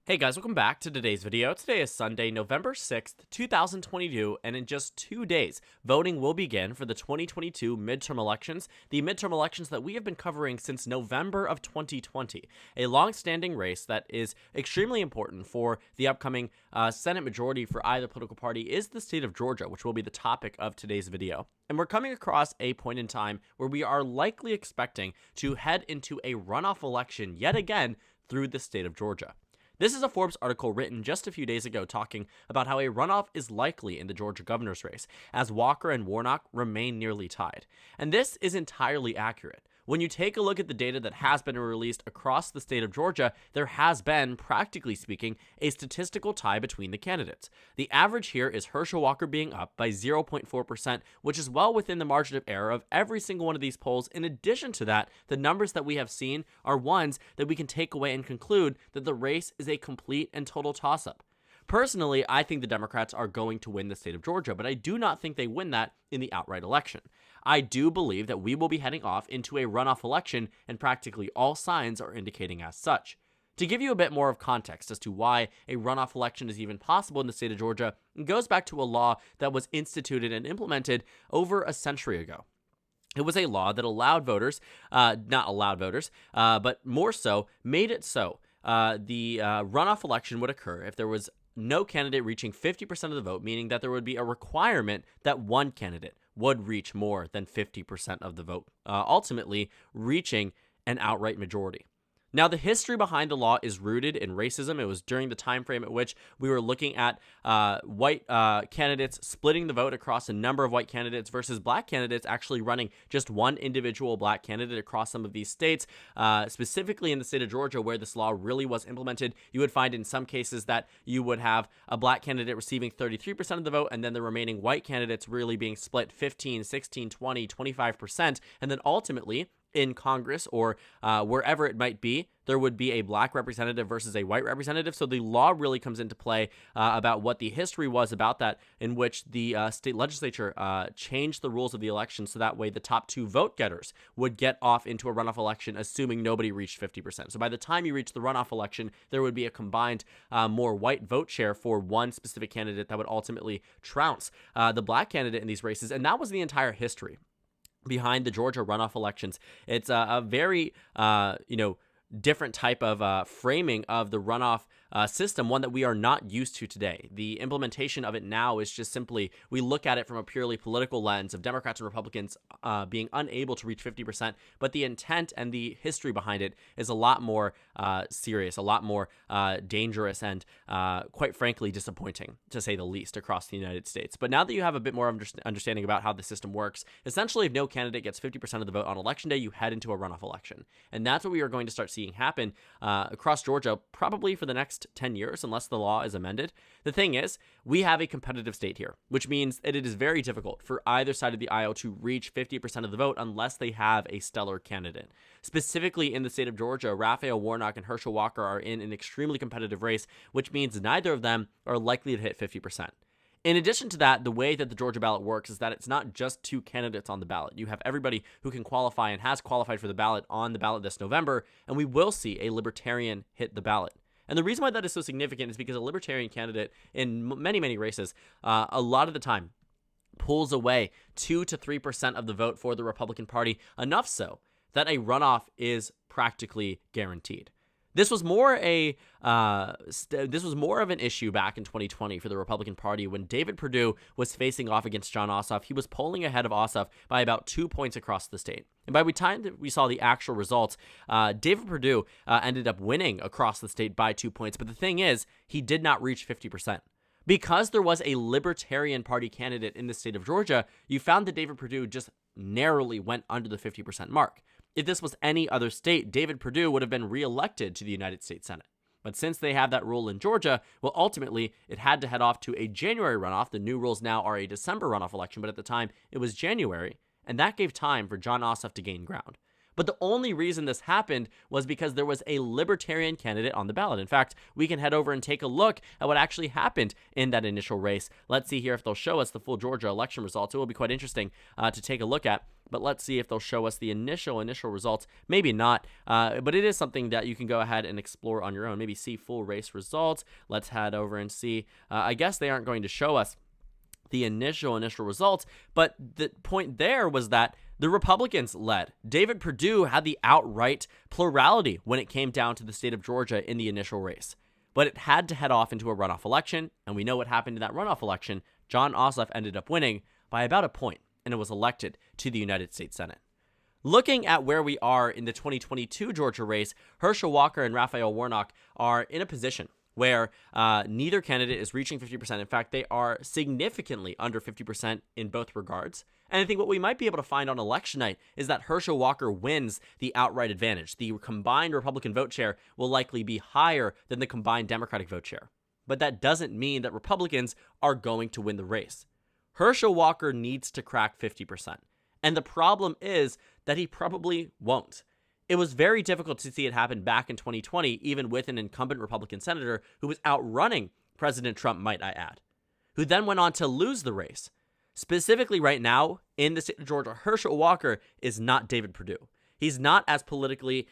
Hey guys, welcome back to today's video. Today is Sunday, November 6th, 2022, and in just 2 days, voting will begin for the 2022 midterm elections, the midterm elections that we have been covering since November of 2020, a long-standing race that is extremely important for the upcoming Senate majority for either political party is the state of Georgia, which will be the topic of today's video. And we're coming across a point in time where we are likely expecting to head into a runoff election yet again through the state of Georgia. This is a Forbes article written just a few days ago talking about how a runoff is likely in the Georgia governor's race, as Walker and Warnock remain nearly tied. And this is entirely accurate. When you take a look at the data that has been released across the state of Georgia, there has been, practically speaking, a statistical tie between the candidates. The average here is Herschel Walker being up by 0.4%, which is well within the margin of error of every single one of these polls. In addition to that, the numbers that we have seen are ones that we can take away and conclude that the race is a complete and total toss-up. Personally, I think the Democrats are going to win the state of Georgia, but I do not think they win that in the outright election. I do believe that we will be heading off into a runoff election, and practically all signs are indicating as such. To give you a bit more of context as to why a runoff election is even possible in the state of Georgia, it goes back to a law that was instituted and implemented over a century ago. It was a law that allowed voters, but more so, made it so the runoff election would occur if there was no candidate reaching 50% of the vote, meaning that there would be a requirement that one candidate would reach more than 50% of the vote, ultimately reaching an outright majority. Now, the history behind the law is rooted in racism. It was during the time frame at which we were looking at white candidates splitting the vote across a number of white candidates versus black candidates actually running just one individual black candidate across some of these states. Specifically in the state of Georgia, where this law really was implemented, you would find in some cases that you would have a black candidate receiving 33% of the vote, and then the remaining white candidates really being split 15, 16, 20, 25%, and then ultimately in Congress or wherever it might be, there would be a black representative versus a white representative. So the law really comes into play about what the history was about that, in which the state legislature changed the rules of the election so that way the top two vote getters would get off into a runoff election, assuming nobody reached 50%. So by the time you reach the runoff election, there would be a combined more white vote share for one specific candidate that would ultimately trounce the black candidate in these races. And that was the entire history behind the Georgia runoff elections. It's a very, different type of framing of the runoff system, one that we are not used to today. The implementation of it now is just simply, we look at it from a purely political lens of Democrats and Republicans being unable to reach 50%, but the intent and the history behind it is a lot more serious, a lot more dangerous, and quite frankly disappointing, to say the least, across the United States. But now that you have a bit more understanding about how the system works, essentially if no candidate gets 50% of the vote on election day, you head into a runoff election. And that's what we are going to start seeing happen across Georgia probably for the next 10 years, unless the law is amended. The thing is, we have a competitive state here, which means that it is very difficult for either side of the aisle to reach 50% of the vote unless they have a stellar candidate. Specifically in the state of Georgia, Raphael Warnock and Herschel Walker are in an extremely competitive race, which means neither of them are likely to hit 50%. In addition to that, the way that the Georgia ballot works is that it's not just two candidates on the ballot. You have everybody who can qualify and has qualified for the ballot on the ballot this November, and we will see a libertarian hit the ballot. And the reason why that is so significant is because a libertarian candidate in many, many races, a lot of the time, pulls away 2 to 3% of the vote for the Republican Party, enough so that a runoff is practically guaranteed. This was more of an issue back in 2020 for the Republican Party when David Perdue was facing off against Jon Ossoff. He was polling ahead of Ossoff by about 2 points across the state. And by the time that we saw the actual results, David Perdue ended up winning across the state by 2 points. But the thing is, he did not reach 50%. Because there was a Libertarian Party candidate in the state of Georgia, you found that David Perdue just narrowly went under the 50% mark. If this was any other state, David Perdue would have been reelected to the United States Senate. But since they have that rule in Georgia, well, ultimately, it had to head off to a January runoff. The new rules now are a December runoff election, but at the time, it was January. And that gave time for Jon Ossoff to gain ground. But the only reason this happened was because there was a libertarian candidate on the ballot. In fact, we can head over and take a look at what actually happened in that initial race. Let's see here if they'll show us the full Georgia election results. It will be quite interesting to take a look at. but let's see if they'll show us the initial results. Maybe not, but it is something that you can go ahead and explore on your own. Maybe see full race results. Let's head over and see. I guess they aren't going to show us the initial results, but the point there was that the Republicans led. David Perdue had the outright plurality when it came down to the state of Georgia in the initial race, but it had to head off into a runoff election, and we know what happened in that runoff election. Jon Ossoff ended up winning by about a point, and it was elected to the United States Senate. Looking at where we are in the 2022 Georgia race, Herschel Walker and Raphael Warnock are in a position where neither candidate is reaching 50%. In fact, they are significantly under 50% in both regards. And I think what we might be able to find on election night is that Herschel Walker wins the outright advantage. The combined Republican vote share will likely be higher than the combined Democratic vote share. But that doesn't mean that Republicans are going to win the race. Herschel Walker needs to crack 50%. And the problem is that he probably won't. It was very difficult to see it happen back in 2020, even with an incumbent Republican senator who was outrunning President Trump, might I add, who then went on to lose the race. Specifically right now, in the state of Georgia, Herschel Walker is not David Perdue. He's not as politically,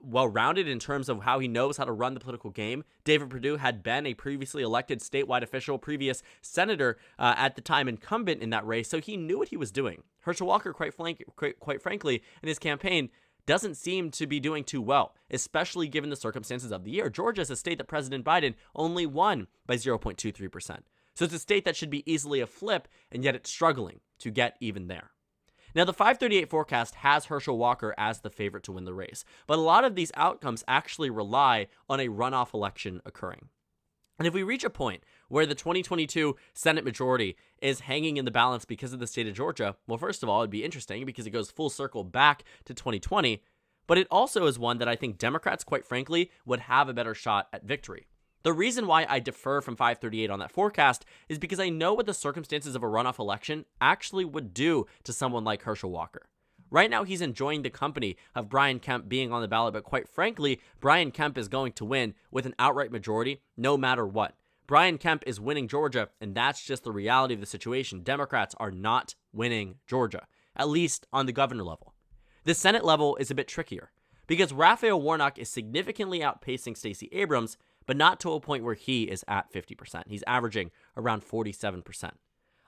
well-rounded in terms of how he knows how to run the political game. David Perdue had been a previously elected statewide official, previous senator at the time incumbent in that race, so he knew what he was doing. Herschel Walker, quite frankly, in his campaign, doesn't seem to be doing too well, especially given the circumstances of the year. Georgia is a state that President Biden only won by 0.23%. So it's a state that should be easily a flip, and yet it's struggling to get even there. Now, the 538 forecast has Herschel Walker as the favorite to win the race, but a lot of these outcomes actually rely on a runoff election occurring. And if we reach a point where the 2022 Senate majority is hanging in the balance because of the state of Georgia, well, first of all, it'd be interesting because it goes full circle back to 2020, but it also is one that I think Democrats, quite frankly, would have a better shot at victory. The reason why I defer from 538 on that forecast is because I know what the circumstances of a runoff election actually would do to someone like Herschel Walker. Right now, he's enjoying the company of Brian Kemp being on the ballot, but quite frankly, Brian Kemp is going to win with an outright majority no matter what. Brian Kemp is winning Georgia, and that's just the reality of the situation. Democrats are not winning Georgia, at least on the governor level. The Senate level is a bit trickier because Raphael Warnock is significantly outpacing Stacey Abrams, but not to a point where he is at 50%. He's averaging around 47%.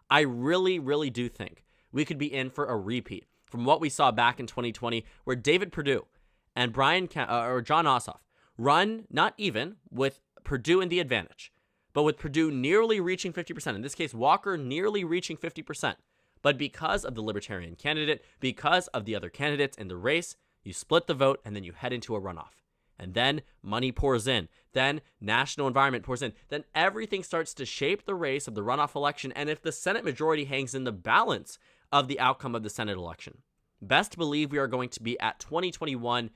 I really, really do think we could be in for a repeat from what we saw back in 2020, where David Perdue and Jon Ossoff run not even with Perdue in the advantage, but with Perdue nearly reaching 50%. In this case, Walker nearly reaching 50%. But because of the Libertarian candidate, because of the other candidates in the race, you split the vote and then you head into a runoff. And then money pours in. Then national environment pours in. Then everything starts to shape the race of the runoff election. And if the Senate majority hangs in the balance of the outcome of the Senate election, best believe we are going to be at 2021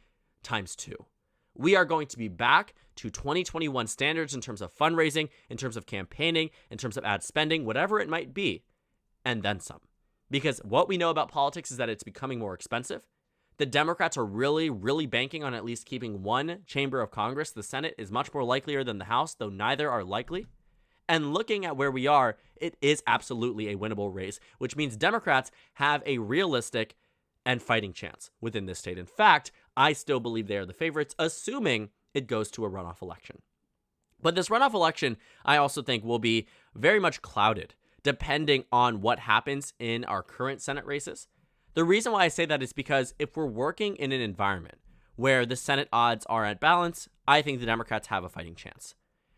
times 2. We are going to be back to 2021 standards in terms of fundraising, in terms of campaigning, in terms of ad spending, whatever it might be, and then some. Because what we know about politics is that it's becoming more expensive. The Democrats are really, really banking on at least keeping one chamber of Congress. The Senate is much more likelier than the House, though neither are likely. And looking at where we are, it is absolutely a winnable race, which means Democrats have a realistic and fighting chance within this state. In fact, I still believe they are the favorites, assuming it goes to a runoff election. But this runoff election, I also think, will be very much clouded, depending on what happens in our current Senate races. The reason why I say that is because if we're working in an environment where the Senate odds are at balance, I think the Democrats have a fighting chance.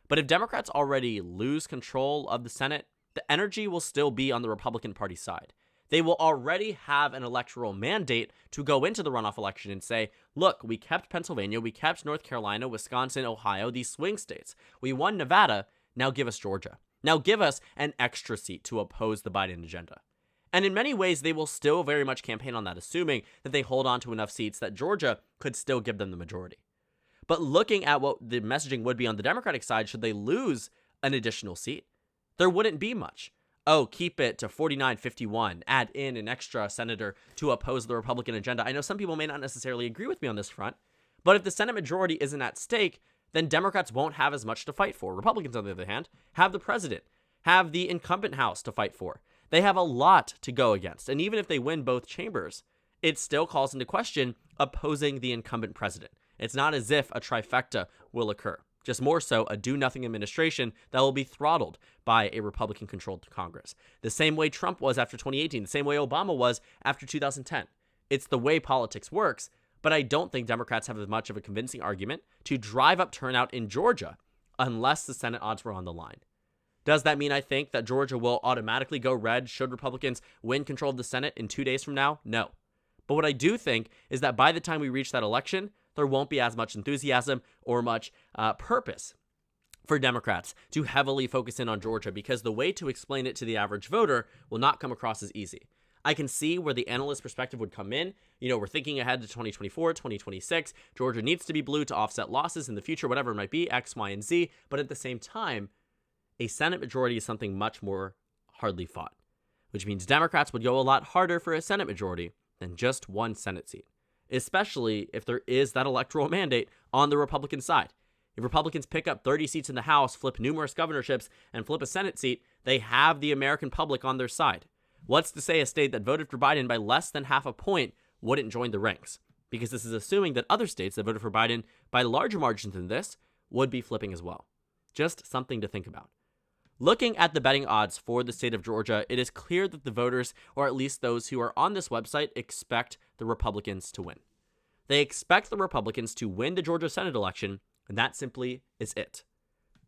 But if Democrats already lose control of the Senate, the energy will still be on the Republican Party side. They will already have an electoral mandate to go into the runoff election and say, look, we kept Pennsylvania, we kept North Carolina, Wisconsin, Ohio, these swing states. We won Nevada, now give us Georgia. Now give us an extra seat to oppose the Biden agenda. And in many ways, they will still very much campaign on that, assuming that they hold on to enough seats that Georgia could still give them the majority. But looking at what the messaging would be on the Democratic side, should they lose an additional seat, there wouldn't be much. Oh, keep it to 49-51, add in an extra senator to oppose the Republican agenda. I know some people may not necessarily agree with me on this front, but if the Senate majority isn't at stake, then Democrats won't have as much to fight for. Republicans, on the other hand, have the president, have the incumbent House to fight for. They have a lot to go against. And even if they win both chambers, it still calls into question opposing the incumbent president. It's not as if a trifecta will occur, just more so a do-nothing administration that will be throttled by a Republican-controlled Congress. The same way Trump was after 2018, the same way Obama was after 2010. It's the way politics works, but I don't think Democrats have as much of a convincing argument to drive up turnout in Georgia unless the Senate odds were on the line. Does that mean I think that Georgia will automatically go red should Republicans win control of the Senate in 2 days from now? No. But what I do think is that by the time we reach that election, there won't be as much enthusiasm or much purpose for Democrats to heavily focus in on Georgia, because the way to explain it to the average voter will not come across as easy. I can see where the analyst perspective would come in. We're thinking ahead to 2024, 2026. Georgia needs to be blue to offset losses in the future, whatever it might be, X, Y, and Z. But at the same time, a Senate majority is something much more hardly fought, which means Democrats would go a lot harder for a Senate majority than just one Senate seat, especially if there is that electoral mandate on the Republican side. If Republicans pick up 30 seats in the House, flip numerous governorships, and flip a Senate seat, they have the American public on their side. What's to say a state that voted for Biden by less than half a point wouldn't join the ranks? Because this is assuming that other states that voted for Biden by larger margins than this would be flipping as well. Just something to think about. Looking at the betting odds for the state of Georgia, it is clear that the voters, or at least those who are on this website, expect the Republicans to win. They expect the Republicans to win the Georgia Senate election, and that simply is it.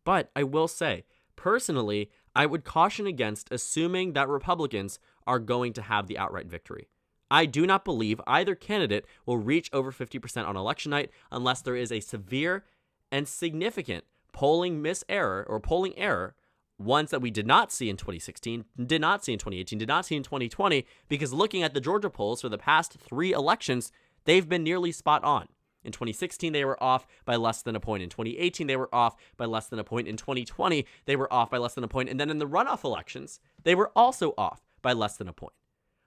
But I will say, personally, I would caution against assuming that Republicans are going to have the outright victory. I do not believe either candidate will reach over 50% on election night unless there is a severe and significant polling error, ones that we did not see in 2016, did not see in 2018, did not see in 2020, because looking at the Georgia polls for the past 3 elections, they've been nearly spot on. In 2016, they were off by less than a point. In 2018, they were off by less than a point. In 2020, they were off by less than a point. And then in the runoff elections, they were also off by less than a point.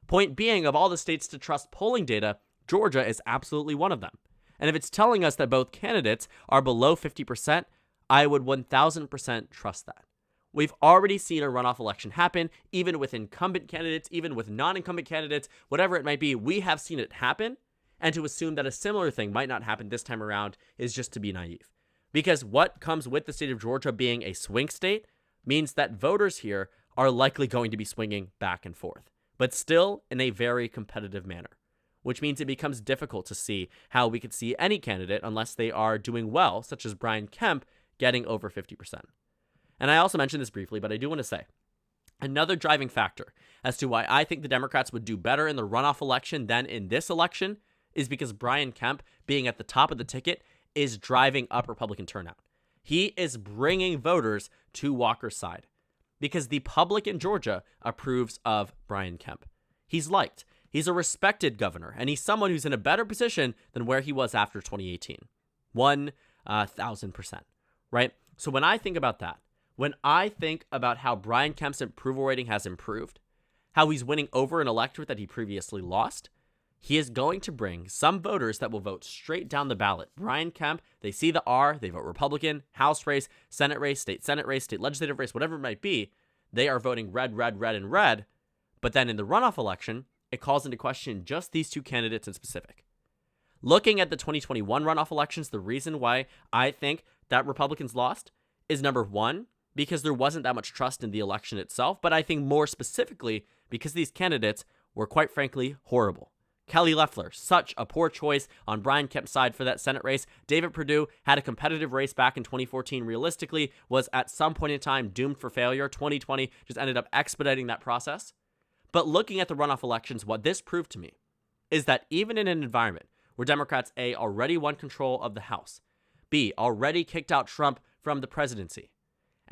Point being, of all the states to trust polling data, Georgia is absolutely one of them. And if it's telling us that both candidates are below 50%, I would 1000% trust that. We've already seen a runoff election happen, even with incumbent candidates, even with non-incumbent candidates, whatever it might be, we have seen it happen. And to assume that a similar thing might not happen this time around is just to be naive. Because what comes with the state of Georgia being a swing state means that voters here are likely going to be swinging back and forth, but still in a very competitive manner, which means it becomes difficult to see how we could see any candidate unless they are doing well, such as Brian Kemp, getting over 50%. And I also mentioned this briefly, but I do want to say, another driving factor as to why I think the Democrats would do better in the runoff election than in this election is because Brian Kemp, being at the top of the ticket, is driving up Republican turnout. He is bringing voters to Walker's side because the public in Georgia approves of Brian Kemp. He's liked. He's a respected governor, and he's someone who's in a better position than where he was after 2018. 1,000%, right? So when I think about that, when I think about how Brian Kemp's approval rating has improved, how he's winning over an electorate that he previously lost, he is going to bring some voters that will vote straight down the ballot. Brian Kemp, they see the R, they vote Republican, House race, Senate race, state legislative race, whatever it might be. They are voting red, red, red, and red. But then in the runoff election, it calls into question just these 2 candidates in specific. Looking at the 2021 runoff elections, the reason why I think that Republicans lost is number 1, because there wasn't that much trust in the election itself, but I think more specifically because these candidates were quite frankly horrible. Kelly Loeffler, such a poor choice on Brian Kemp's side for that Senate race. David Perdue had a competitive race back in 2014, realistically was at some point in time doomed for failure. 2020 just ended up expediting that process. But looking at the runoff elections, what this proved to me is that even in an environment where Democrats A, already won control of the House, B, already kicked out Trump from the presidency,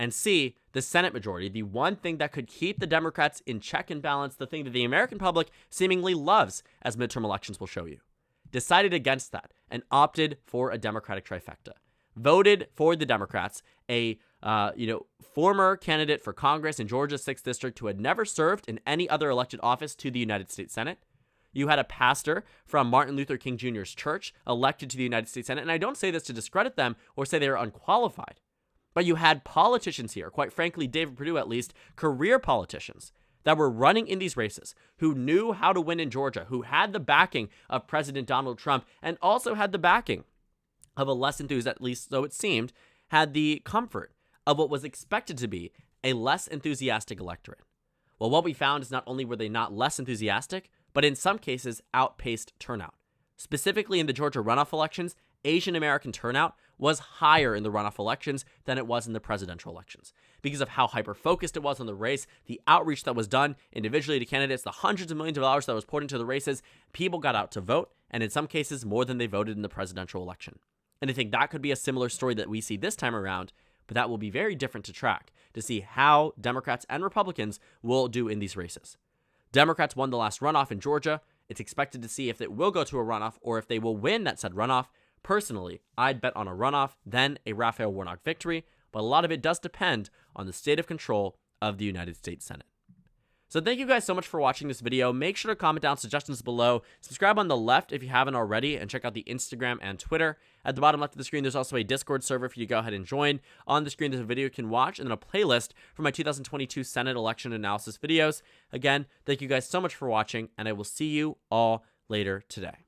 and C, the Senate majority, the one thing that could keep the Democrats in check and balance, the thing that the American public seemingly loves, as midterm elections will show you, decided against that and opted for a Democratic trifecta. Voted for the Democrats, a former candidate for Congress in Georgia's 6th District who had never served in any other elected office to the United States Senate. You had a pastor from Martin Luther King Jr.'s church elected to the United States Senate, and I don't say this to discredit them or say they are unqualified. But you had politicians here, quite frankly, David Perdue at least, career politicians, that were running in these races, who knew how to win in Georgia, who had the backing of President Donald Trump, and also had the backing of a less enthused, at least so it seemed, had the comfort of what was expected to be a less enthusiastic electorate. Well, what we found is not only were they not less enthusiastic, but in some cases outpaced turnout. Specifically in the Georgia runoff elections, Asian American turnout was higher in the runoff elections than it was in the presidential elections because of how hyper-focused it was on the race, the outreach that was done individually to candidates, the hundreds of millions of dollars that was poured into the races. People got out to vote, and in some cases more than they voted in the presidential election. And I think that could be a similar story that we see this time around, but that will be very different to track to see how Democrats and Republicans will do in these races. Democrats won the last runoff in Georgia. It's expected to see if it will go to a runoff or if they will win that said runoff. Personally, I'd bet on a runoff, then a Raphael Warnock victory, but a lot of it does depend on the state of control of the United States Senate. So thank you guys so much for watching this video. Make sure to comment down suggestions below. Subscribe on the left if you haven't already, and check out the Instagram and Twitter. At the bottom left of the screen, there's also a Discord server for you to go ahead and join. On the screen, there's a video you can watch, and then a playlist for my 2022 Senate election analysis videos. Again, thank you guys so much for watching, and I will see you all later today.